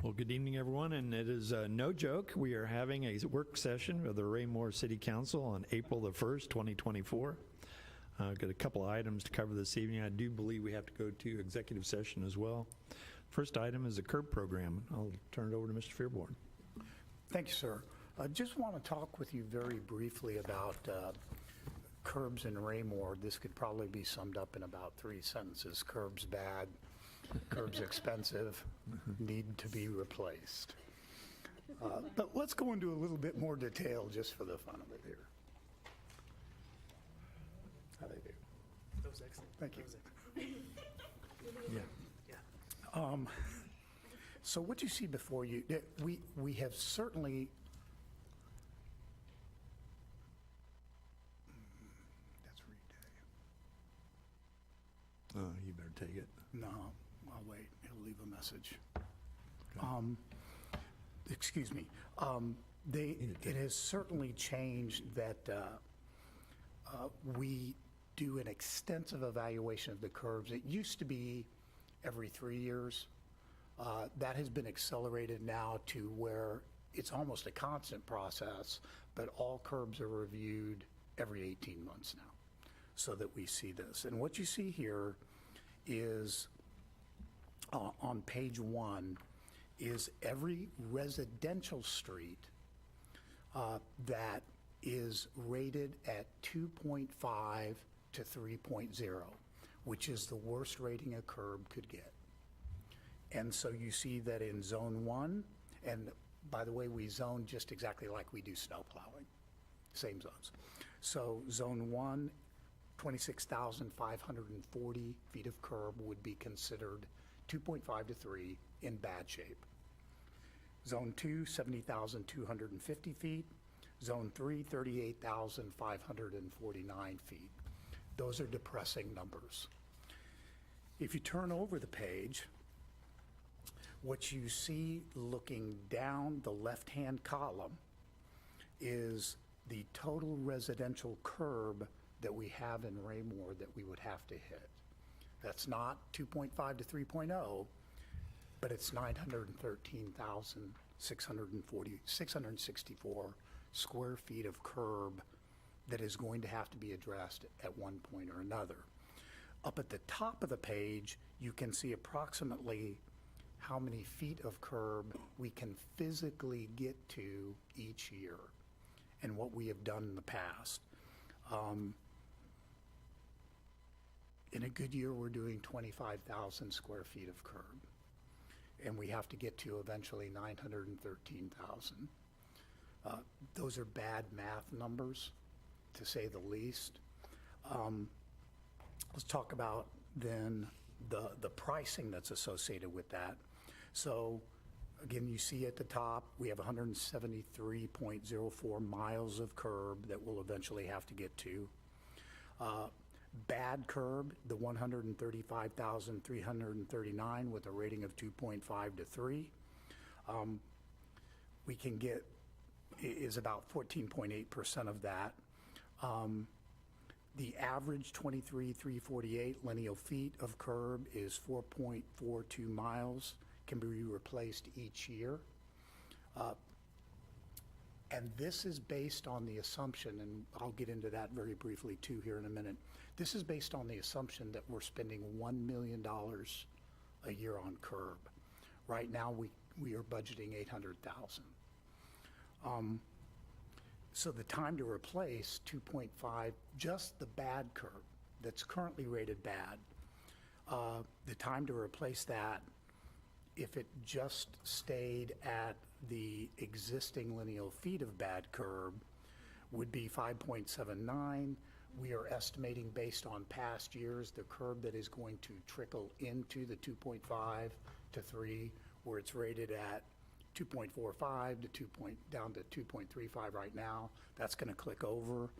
Well, good evening, everyone, and it is no joke. We are having a work session of the Raymore City Council on April the 1st, 2024. I've got a couple of items to cover this evening. I do believe we have to go to executive session as well. First item is the CURB program. I'll turn it over to Mr. Fearborn. Thank you, sir. I just want to talk with you very briefly about curbs in Raymore. This could probably be summed up in about 3 sentences. Curbs bad, curbs expensive, need to be replaced. But let's go into a little bit more detail just for the fun of it here. How they do? That was excellent. Thank you. Yeah. So what you see before you, we have certainly, that's read day. Oh, you better take it. No, I'll wait, he'll leave a message. Excuse me. It has certainly changed that we do an extensive evaluation of the curbs. It used to be every 3 years. That has been accelerated now to where it's almost a constant process, but all curbs are reviewed every 18 months now so that we see this. And what you see here is on page 1 is every residential street that is rated at 2.5 to 3.0, which is the worst rating a curb could get. And so you see that in zone 1, and by the way, we zone just exactly like we do snow plowing, same zones. So zone 1, 26,540 feet of curb would be considered 2.5 to 3 in bad shape. Zone 2, 70,250 feet. Zone 3, 38,549 feet. Those are depressing numbers. If you turn over the page, what you see looking down the left-hand column is the total residential curb that we have in Raymore that we would have to hit. That's not 2.5 to 3.0, but it's 664 square feet of curb that is going to have to be addressed at one point or another. Up at the top of the page, you can see approximately how many feet of curb we can physically get to each year and what we have done in the past. In a good year, we're doing 25,000 square feet of curb, and we have to get to eventually 913,000. Those are bad math numbers, to say the least. Let's talk about then the pricing that's associated with that. So again, you see at the top, we have 173.04 miles of curb that we'll eventually have to get to. Bad curb, the 135,339 with a rating of 2.5 to 3. We can get, is about 14.8% of that. The average 23,348 lineal feet of curb is 4.42 miles, can be replaced each year. And this is based on the assumption, and I'll get into that very briefly too here in a minute. This is based on the assumption that we're spending $1 million a year on curb. Right now, we are budgeting $800,000. So the time to replace 2.5, just the bad curb that's currently rated bad, the time to replace that, if it just stayed at the existing lineal feet of bad curb, would be 5.79. We are estimating, based on past years, the curb that is going to trickle into the 2.5 to 3, where it's rated at 2.45 to down to 2.35 right now. That's going to click over.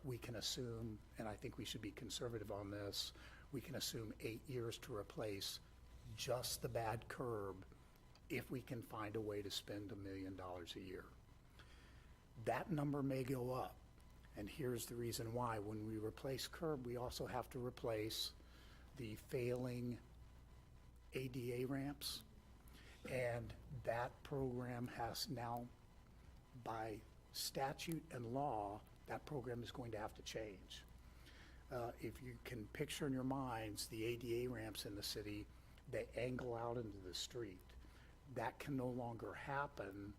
We can assume, and I think we should be conservative on this, we can assume 8 years to replace just the bad curb if we can find a way to spend $1 million a year. That number may go up, and here's the reason why. When we replace curb, we also have to replace the failing ADA ramps. And that program has now, by statute and law, that program is going to have to change. If you can picture in your minds the ADA ramps in the city, they angle out into the street. That can no longer happen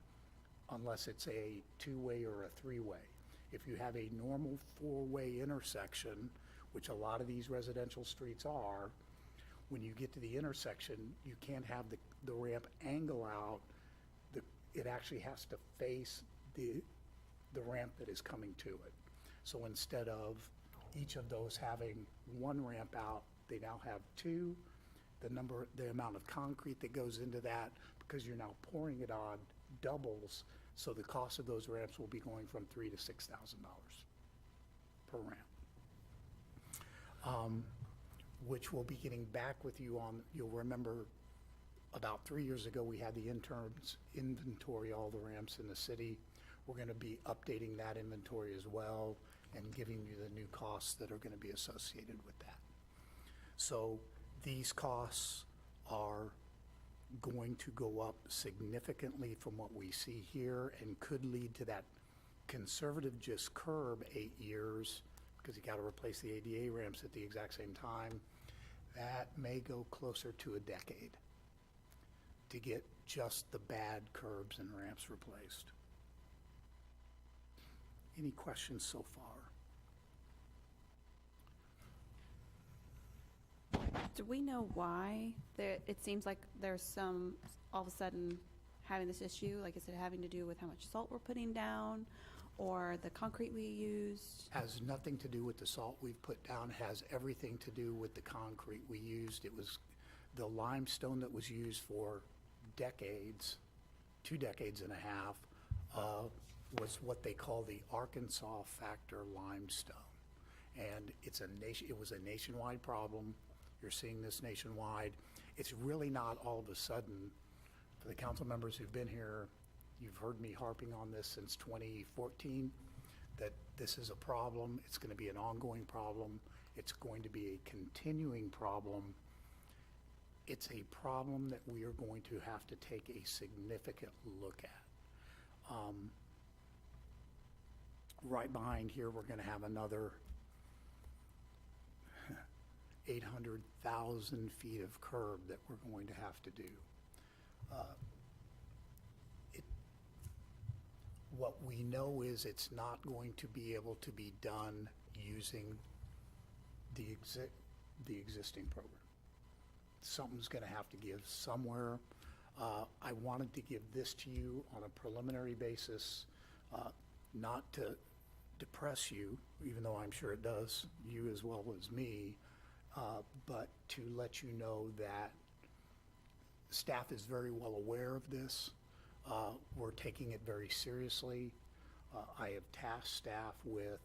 unless it's a two-way or a three-way. If you have a normal four-way intersection, which a lot of these residential streets are, when you get to the intersection, you can't have the ramp angle out. It actually has to face the ramp that is coming to it. So instead of each of those having one ramp out, they now have two. The amount of concrete that goes into that, because you're now pouring it on, doubles. So the cost of those ramps will be going from $3,000 to $6,000 per ramp. Which we'll be getting back with you on. You'll remember about 3 years ago, we had the interns inventory all the ramps in the city. We're going to be updating that inventory as well and giving you the new costs that are going to be associated with that. So these costs are going to go up significantly from what we see here and could lead to that conservative just curb 8 years, because you got to replace the ADA ramps at the exact same time. That may go closer to a decade to get just the bad curbs and ramps replaced. Any questions so far? Do we know why it seems like there's some, all of a sudden, having this issue? Like, is it having to do with how much salt we're putting down or the concrete we used? Has nothing to do with the salt we've put down, has everything to do with the concrete we used. It was the limestone that was used for decades, 2 decades and a half, was what they call the Arkansas Factor limestone. And it was a nationwide problem. You're seeing this nationwide. It's really not all of a sudden. For the council members who've been here, you've heard me harping on this since 2014, that this is a problem. It's going to be an ongoing problem. It's going to be a continuing problem. It's a problem that we are going to have to take a significant look at. Right behind here, we're going to have another 800,000 feet of curb that we're going to have to do. What we know is it's not going to be able to be done using the existing program. Something's going to have to give somewhere. I wanted to give this to you on a preliminary basis, not to depress you, even though I'm sure it does you as well as me, but to let you know that staff is very well aware of this. We're taking it very seriously. I have tasked staff with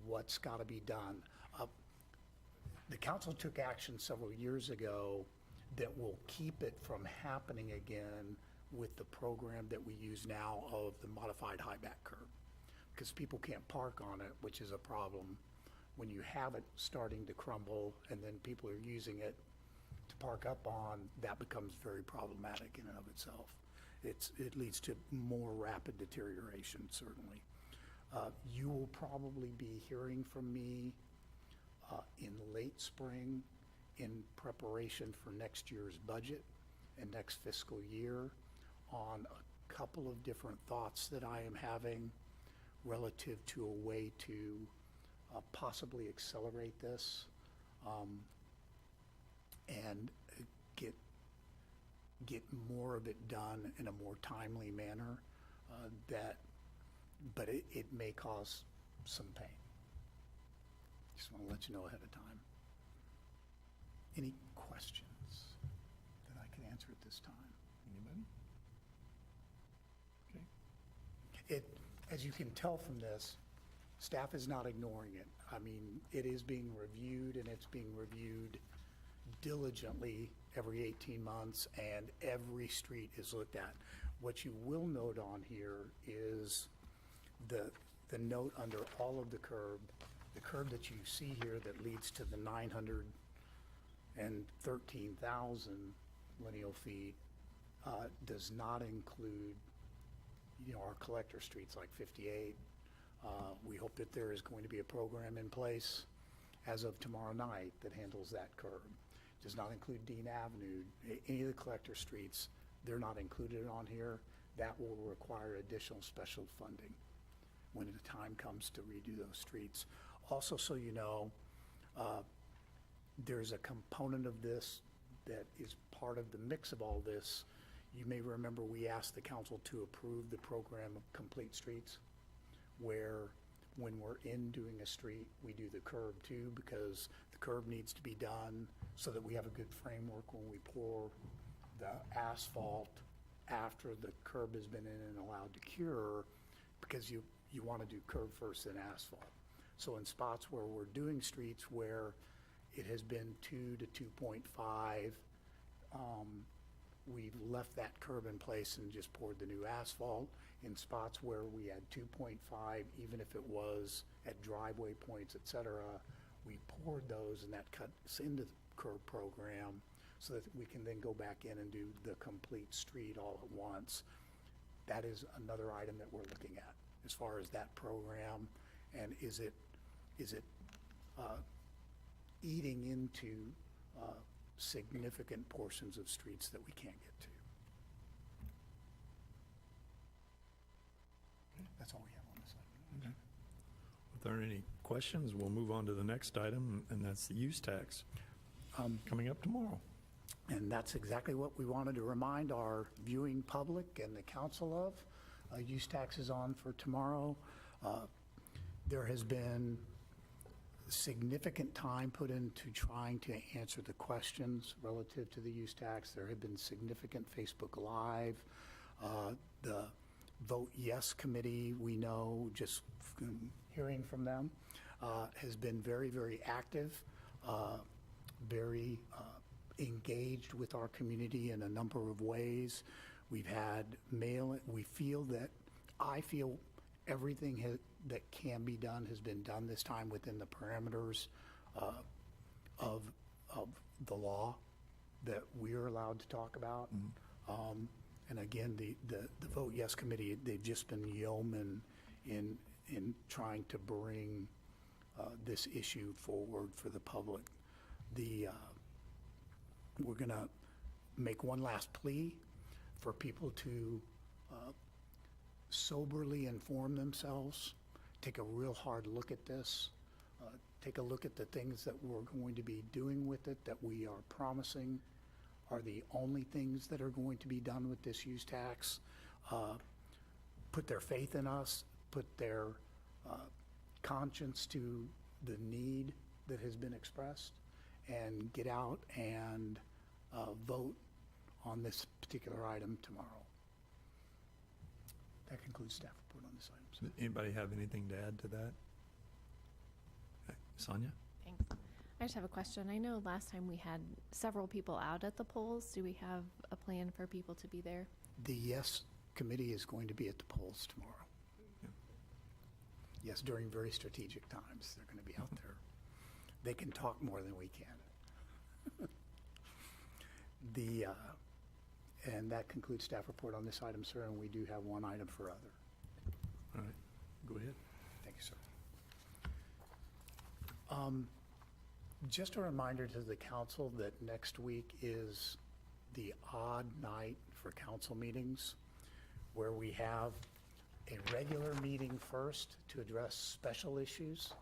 what's got to be done. The council took action several years ago that will keep it from happening again with the program that we use now of the modified high back curb, because people can't park on it, which is a problem. When you have it starting to crumble and then people are using it to park up on, that becomes very problematic in and of itself. It leads to more rapid deterioration, certainly. You will probably be hearing from me in late spring in preparation for next year's budget and next fiscal year on a couple of different thoughts that I am having relative to a way to possibly accelerate this and get more of it done in a more timely manner, but it may cause some pain. Just want to let you know ahead of time. Any questions that I can answer at this time? Anybody? Okay. As you can tell from this, staff is not ignoring it. I mean, it is being reviewed, and it's being reviewed diligently every 18 months, and every street is looked at. What you will note on here is the note under all of the curb that you see here that leads to the 913,000 lineal feet does not include, our collector streets like 58. We hope that there is going to be a program in place as of tomorrow night that handles that curb. Does not include Dean Avenue, any of the collector streets, they're not included on here. That will require additional special funding when the time comes to redo those streets. Also, so you know, there's a component of this that is part of the mix of all this. You may remember we asked the council to approve the program of Complete Streets, where when we're in doing a street, we do the curb too, because the curb needs to be done so that we have a good framework when we pour the asphalt after the curb has been in and allowed to cure, because you want to do curb first then asphalt. So in spots where we're doing streets where it has been 2 to 2.5, we've left that curb in place and just poured the new asphalt. In spots where we had 2.5, even if it was at driveway points, et cetera, we poured those and that cuts into the curb program so that we can then go back in and do the complete street all at once. That is another item that we're looking at as far as that program, and is it eating into significant portions of streets that we can't get to. That's all we have on this item. If there aren't any questions, we'll move on to the next item, and that's the use tax coming up tomorrow. And that's exactly what we wanted to remind our viewing public and the council of. Use tax is on for tomorrow. There has been significant time put into trying to answer the questions relative to the use tax. There have been significant Facebook Live. The Vote Yes Committee, we know, just hearing from them, has been very, very active, very engaged with our community in a number of ways. We've had mail, I feel everything that can be done has been done this time within the parameters of the law that we're allowed to talk about. And again, the Vote Yes Committee, they've just been yeomen in trying to bring this issue forward for the public. We're going to make one last plea for people to soberly inform themselves, take a real hard look at this, take a look at the things that we're going to be doing with it, that we are promising are the only things that are going to be done with this use tax. Put their faith in us, put their conscience to the need that has been expressed, and get out and vote on this particular item tomorrow. That concludes staff report on this item. Anybody have anything to add to that? Sonia? Thanks. I just have a question. I know last time we had several people out at the polls. Do we have a plan for people to be there? The Yes Committee is going to be at the polls tomorrow. Yeah. Yes, during very strategic times, they're going to be out there. They can talk more than we can. And that concludes staff report on this item, sir, and we do have one item for other. All right, go ahead. Thank you, sir. Just a reminder to the council that next week is the odd night for council meetings, where we have a regular meeting first to address special issues.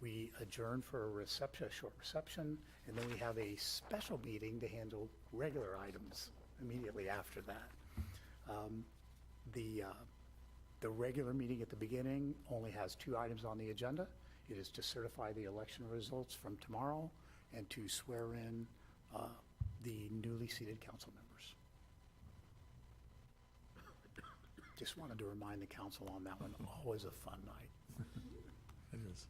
We adjourn for a reception, a short reception, and then we have a special meeting to handle regular items immediately after that. The regular meeting at the beginning only has 2 items on the agenda. It is to certify the election results from tomorrow and to swear in the newly seated council members. Just wanted to remind the council on that one. Always a fun night. It is.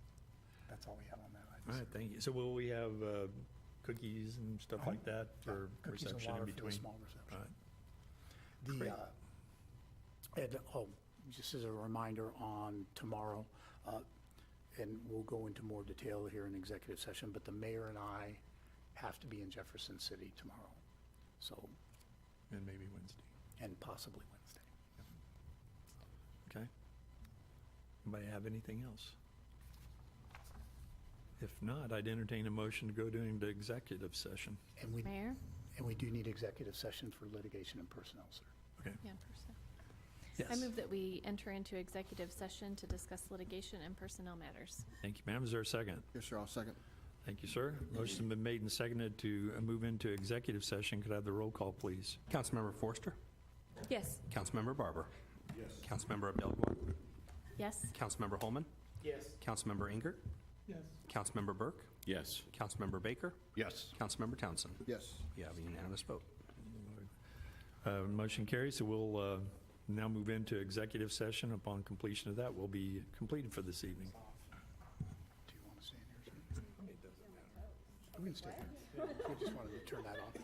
That's all we have on that item. All right, thank you. So will we have cookies and stuff like that for Cookies and reception in water for the between? small reception. All right. Just as a reminder on tomorrow, and we'll go into more detail here in executive session, but the mayor and I have to be in Jefferson City tomorrow. So And maybe Wednesday. and possibly Wednesday. Okay. Anybody have anything else? If not, I'd entertain a motion to go into executive session. And we, Mayor? and we do need executive session for litigation and personnel, sir. Okay. Yeah, person. Yes. I move that we enter into executive session to discuss litigation and personnel matters. Thank you, ma'am. Is there a second? Yes, sir, I'll second. Thank you, sir. Motion's been made and seconded to move into executive session. Could I have the roll call, please? Councilmember Forster? Yes. Councilmember Barber? Yes. Councilmember Abdelgua? Yes? Councilmember Holman? Yes. Councilmember Ingert? Yes. Councilmember Burke? Yes. Councilmember Baker? Yes. Councilmember Townsend? Yes. You have a unanimous vote. Motion carries, so we'll now move into executive session. Upon completion of that, we'll be completed for this evening. Do you want to stay in here, sir? It doesn't matter. We can stay here. We just wanted to turn that off.